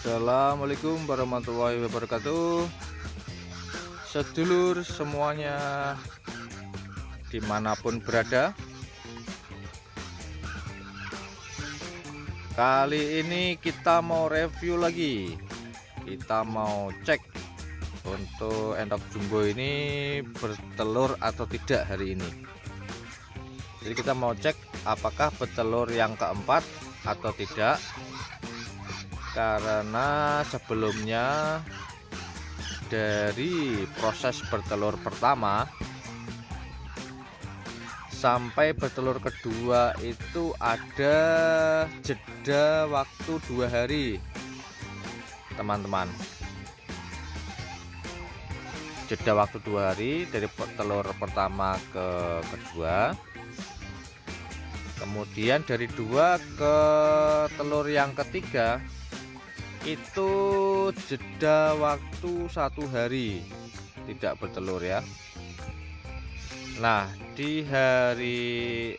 Assalamualaikum warahmatullahi wabarakatuh. Sedulur semuanya dimanapun berada, kali ini kita mau review lagi. Kita mau cek untuk endok jumbo ini bertelur atau tidak hari ini. Jadi kita mau cek apakah bertelur yang keempat atau tidak, karena sebelumnya dari proses bertelur pertama sampai bertelur kedua itu ada jeda waktu 2 hari, teman-teman. Jeda waktu 2 hari dari telur pertama ke kedua, kemudian dari 2 ke telur yang ketiga itu jeda waktu 1 hari tidak bertelur ya. Nah, di hari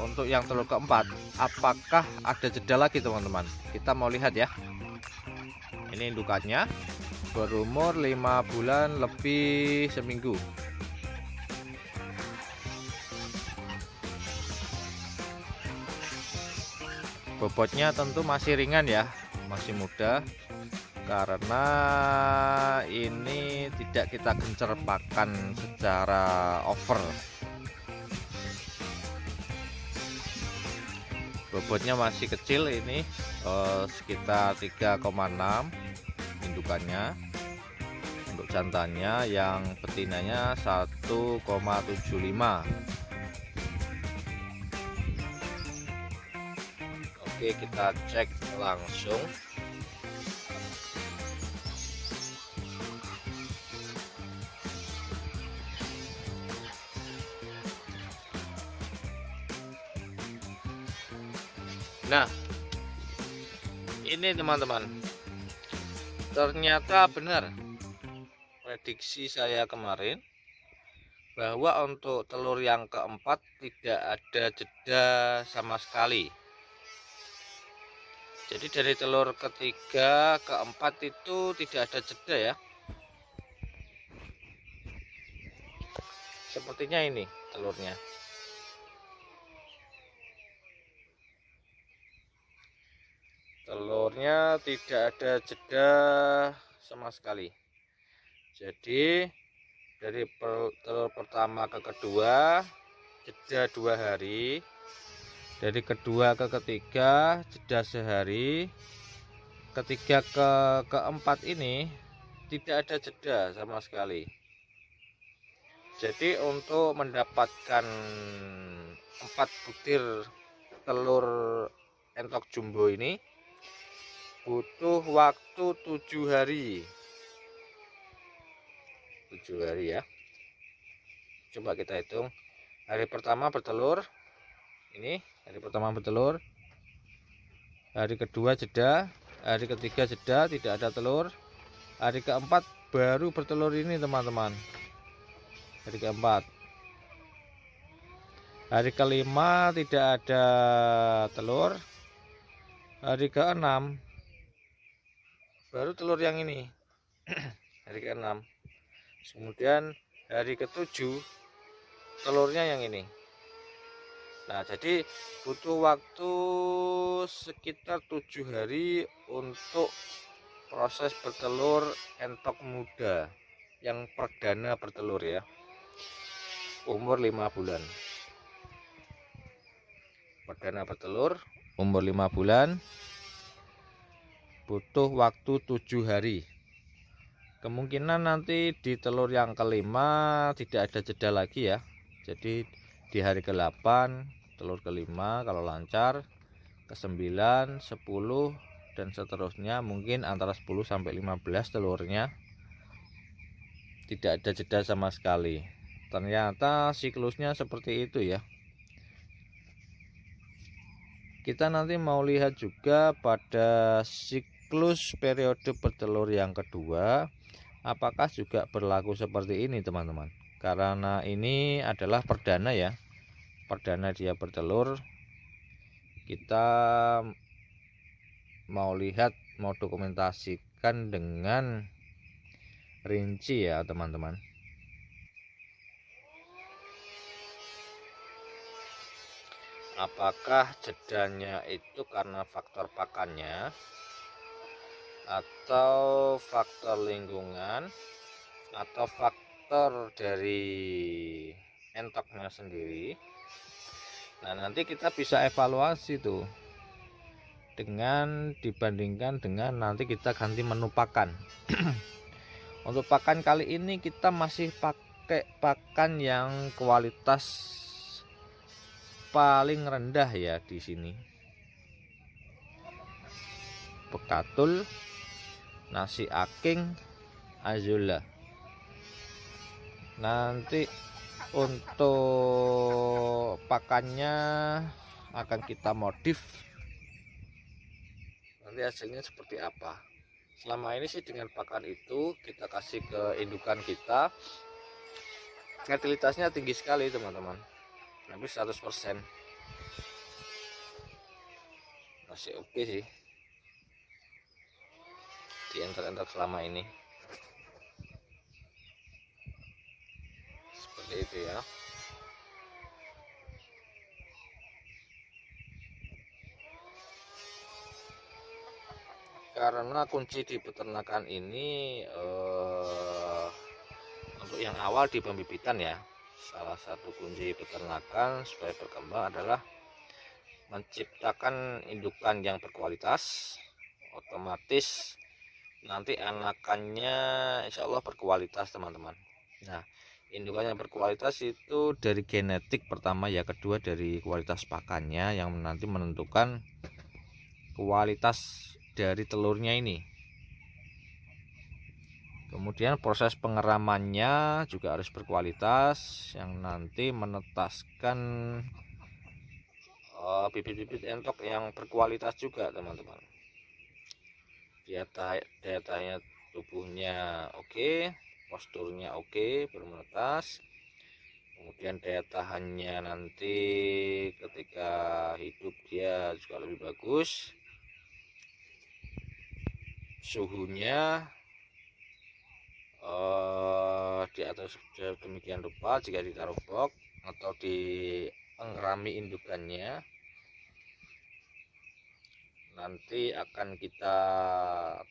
untuk yang telur keempat, apakah ada jeda lagi, teman-teman? Kita mau lihat ya. Ini indukannya berumur 5 bulan lebih seminggu. Bobotnya tentu masih ringan ya, masih muda, karena ini tidak kita gencer pakan secara over. Bobotnya masih kecil ini, sekitar 3,6 indukannya. Untuk jantannya yang betinanya 1,75. Oke, kita cek langsung. Nah, ini teman-teman, ternyata benar prediksi saya kemarin bahwa untuk telur yang keempat tidak ada jeda sama sekali. Jadi dari telur ketiga ke keempat itu tidak ada jeda ya. Sepertinya ini telurnya. Telurnya tidak ada jeda sama sekali. Jadi dari telur pertama ke kedua jeda 2 hari. Dari kedua ke ketiga jeda sehari. Ketiga ke keempat ini tidak ada jeda sama sekali. Jadi untuk mendapatkan 4 butir telur entok jumbo ini butuh waktu 7 hari. 7 hari ya. Coba kita hitung. Hari pertama bertelur. Ini hari pertama bertelur. Hari kedua jeda, hari ketiga jeda, tidak ada telur. Hari keempat baru bertelur ini, teman-teman. Hari keempat. Hari kelima tidak ada telur. Hari keenam baru telur yang ini. Hari keenam. Kemudian hari ketujuh telurnya yang ini. Nah, jadi butuh waktu sekitar 7 hari untuk proses bertelur entok muda yang perdana bertelur ya, umur 5 bulan. Perdana bertelur umur 5 bulan butuh waktu 7 hari. Kemungkinan nanti di telur yang kelima tidak ada jeda lagi ya. Jadi di hari ke-8 telur kelima kalau lancar, ke-9, 10 dan seterusnya, mungkin antara 10 sampai 15 telurnya tidak ada jeda sama sekali. Ternyata siklusnya seperti itu ya. Kita nanti mau lihat juga pada siklus periode bertelur yang kedua, apakah juga berlaku seperti ini, teman-teman. Karena ini adalah perdana ya. Perdana dia bertelur. Kita mau lihat mau dokumentasikan dengan rinci ya teman-teman. Apakah jedanya itu karena faktor pakannya atau faktor lingkungan atau faktor dari entoknya sendiri. Nah, nanti kita bisa evaluasi tuh dengan dibandingkan dengan nanti kita ganti menu pakan. Untuk pakan kali ini kita masih pakai pakan yang kualitas paling rendah ya di sini. Bekatul, nasi aking, azula. Nanti untuk pakannya akan kita modif, nanti hasilnya seperti apa. Selama ini sih dengan pakan itu kita kasih ke indukan kita, fertilitasnya tinggi sekali teman-teman, hampir 100%. Masih oke sih di entok-entok selama ini, seperti itu ya. Karena kunci di peternakan ini untuk yang awal di pembibitan ya, salah satu kunci peternakan supaya berkembang adalah menciptakan indukan yang berkualitas. Otomatis nanti anakannya insya Allah berkualitas teman-teman. Nah, indukan yang berkualitas itu dari genetik pertama ya, kedua dari kualitas pakannya yang nanti menentukan kualitas dari telurnya ini. Kemudian proses pengeramannya juga harus berkualitas yang nanti menetaskan bibit-bibit entok yang berkualitas juga teman-teman. Daya tahan tubuhnya oke, posturnya oke, bermenetas. Kemudian daya tahannya nanti ketika hidup dia juga lebih bagus. Suhunya diatur demikian rupa jika ditaruh box atau diengrami indukannya. Nanti akan kita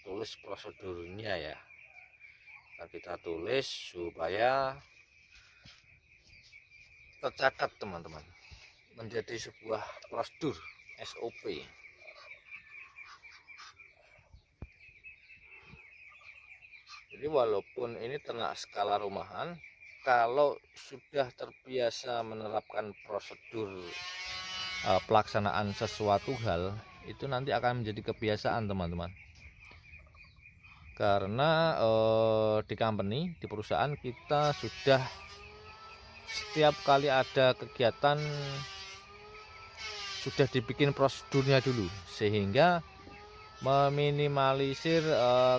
tulis prosedurnya ya, akan kita tulis supaya tercatat teman-teman, menjadi sebuah prosedur SOP. Jadi walaupun ini ternak skala rumahan, kalau sudah terbiasa menerapkan prosedur pelaksanaan sesuatu hal, itu nanti akan menjadi kebiasaan teman-teman. Karena di company, di perusahaan kita sudah setiap kali ada kegiatan sudah dibikin prosedurnya dulu, sehingga meminimalisir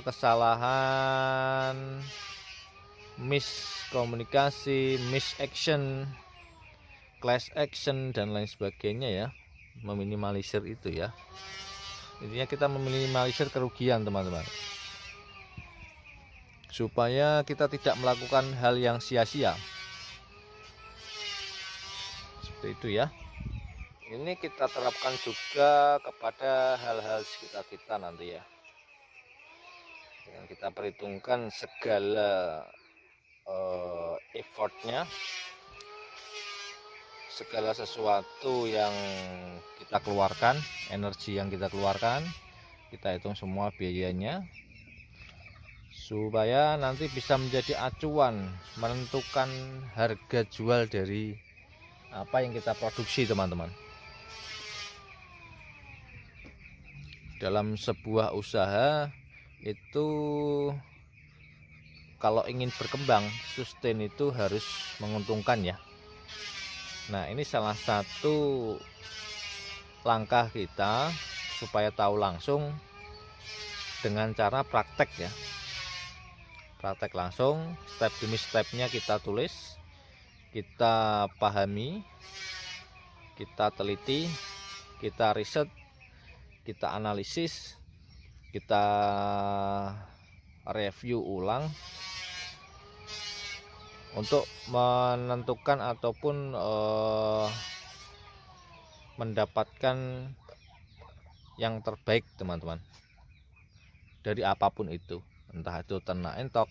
kesalahan, miskomunikasi, misaction, class action dan lain sebagainya ya. Meminimalisir itu ya, intinya kita meminimalisir kerugian teman-teman, supaya kita tidak melakukan hal yang sia-sia. Seperti itu ya. Ini kita terapkan juga kepada hal-hal sekitar kita nanti ya, dengan kita perhitungkan segala effortnya, segala sesuatu yang kita keluarkan, energi yang kita keluarkan, kita hitung semua biayanya, supaya nanti bisa menjadi acuan menentukan harga jual dari apa yang kita produksi teman-teman. Dalam sebuah usaha itu kalau ingin berkembang, sustain itu harus menguntungkan ya. Nah, ini salah satu langkah kita supaya tahu langsung dengan cara praktek ya. Praktek langsung, step demi stepnya kita tulis, kita pahami, kita teliti, kita riset, kita analisis, kita review ulang untuk menentukan ataupun mendapatkan yang terbaik teman-teman dari apapun itu, entah itu ternak entok,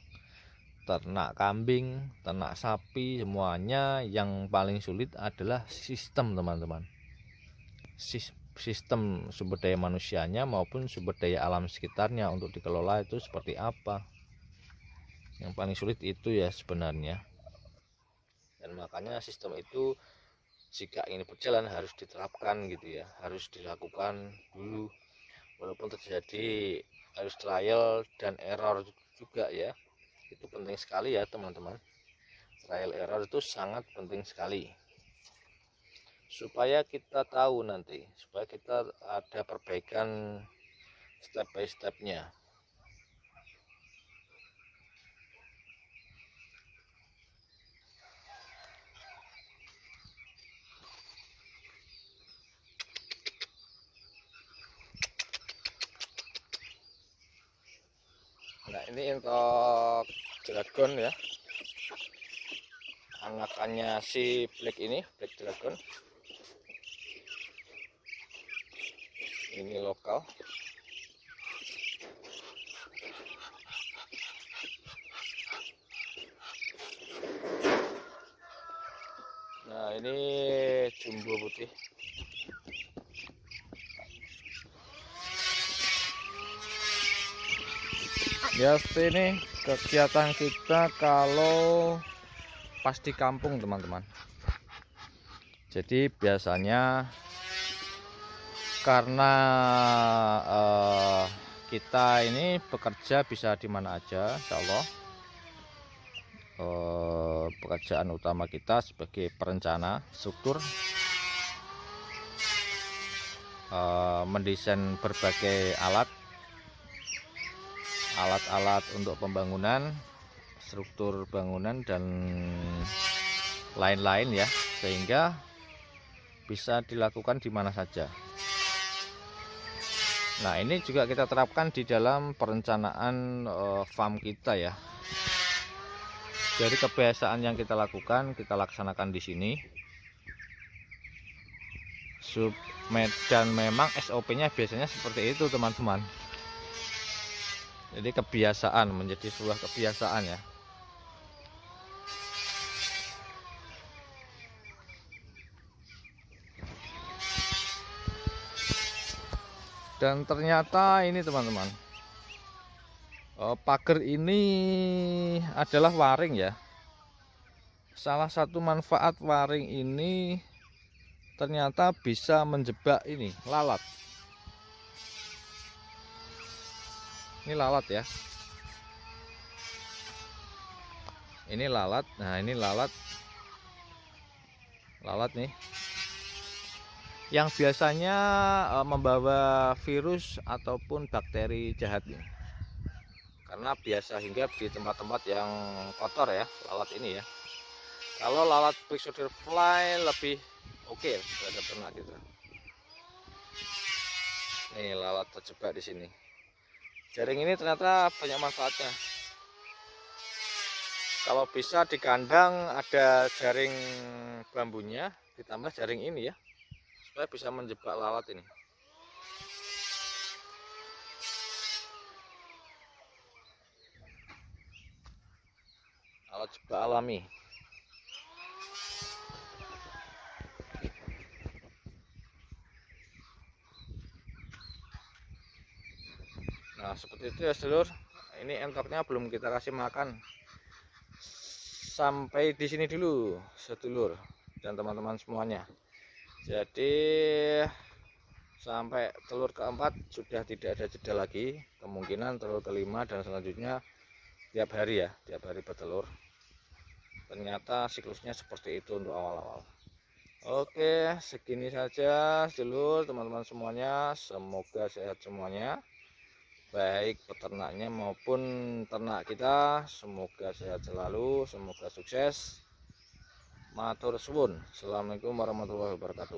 ternak kambing, ternak sapi, semuanya yang paling sulit adalah sistem teman-teman. Sistem sumber daya manusianya maupun sumber daya alam sekitarnya untuk dikelola itu seperti apa. Yang paling sulit itu ya sebenarnya. Dan makanya sistem itu jika ingin berjalan harus diterapkan gitu ya, harus dilakukan dulu, walaupun terjadi harus trial dan error juga ya. Itu penting sekali ya teman-teman. Trial error itu sangat penting sekali supaya kita tahu nanti, supaya kita ada perbaikan step by stepnya. Nah ini untuk dragon ya, anakannya si black dragon ini lokal. Nah ini jumbo putih. Ya ini kegiatan kita kalau pas di kampung teman-teman. Jadi biasanya karena kita ini bekerja bisa di mana aja, insya Allah. Pekerjaan utama kita sebagai perencana struktur, mendesain berbagai alat-alat untuk pembangunan, struktur bangunan dan lain-lain ya, sehingga bisa dilakukan di mana saja. Nah ini juga kita terapkan di dalam perencanaan farm kita ya. Jadi kebiasaan yang kita lakukan kita laksanakan di sini. Dan memang SOP-nya biasanya seperti itu teman-teman. Jadi kebiasaan, menjadi sebuah kebiasaan ya. Dan ternyata ini teman-teman, pagar ini adalah waring ya. Salah satu manfaat waring ini ternyata bisa menjebak ini lalat. Ini lalat ya. Ini lalat. Nah ini lalat nih yang biasanya membawa virus ataupun bakteri jahat ini. Karena biasa hinggap di tempat-tempat yang kotor ya lalat ini ya. Kalau lalat Pixoder fly lebih oke terhadap ternak kita. Nih lalat terjebak di sini. Jaring ini ternyata banyak manfaatnya. Kalau bisa di kandang ada jaring bambunya ditambah jaring ini ya, supaya bisa menjebak lalat ini. Alat jebak alami. Nah seperti itu ya sedulur. Ini entoknya belum kita kasih makan. Sampai di sini dulu sedulur dan teman-teman semuanya. Jadi sampai telur keempat sudah tidak ada jeda lagi. Kemungkinan telur kelima dan selanjutnya tiap hari ya, tiap hari bertelur. Ternyata siklusnya seperti itu untuk awal-awal. Oke, segini saja sedulur teman-teman semuanya. Semoga sehat semuanya, baik peternaknya maupun ternak kita. Semoga sehat selalu, semoga sukses. Matur suwun. Assalamualaikum warahmatullahi wabarakatuh.